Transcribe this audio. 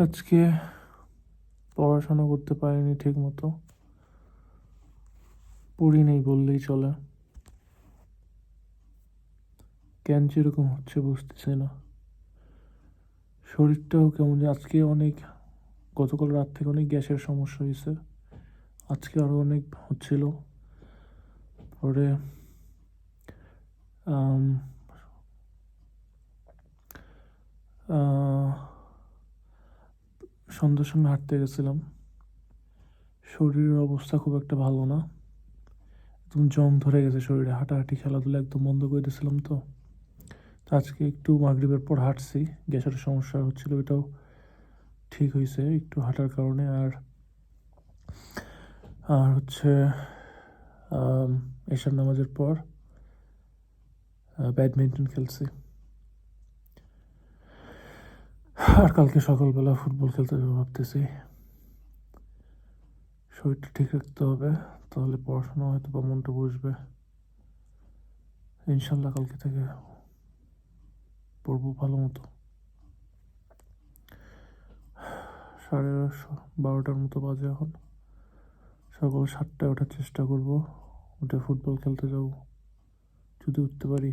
আজকে পড়াশোনা করতে পারিনি ঠিক মতো, পড়ি নেই বললেই চলে। কেন যে এরকম হচ্ছে বুঝতেছি না। শরীরটাও কেমন যে আজকে অনেক, গতকাল রাত থেকে অনেক গ্যাসের সমস্যা হয়েছে, আজকে আরও অনেক হচ্ছিল। পরে আম, আহ, সন্ধ্যার সময় হাঁটতে গেছিলাম, শরীরের অবস্থা খুব একটা ভালো না, একদম জং ধরে গেছে শরীরে, হাঁটাহাঁটি খেলাধুলা একদম বন্ধ করে দিয়েছিলাম। তো তো আজকে একটু মাগরিবের পর হাঁটছি, গ্যাসের সমস্যা হচ্ছিল, এটাও ঠিক হয়েছে একটু হাঁটার কারণে। আর আর হচ্ছে এশার নামাজের পর ব্যাডমিন্টন খেলছি। আর কালকে সকালবেলা ফুটবল খেলতে যাবো ভাবতেছি। শরীরটা ঠিক রাখতে হবে, তাহলে পড়াশোনা হয়তো বা মনটা বসবে। ইনশাল্লাহ কালকে থেকে পড়বো ভালো মতো। 12:30 মতো বাজে এখন, সকাল 7টায় ওঠার চেষ্টা করব, উঠে ফুটবল খেলতে যাব যদি উঠতে পারি।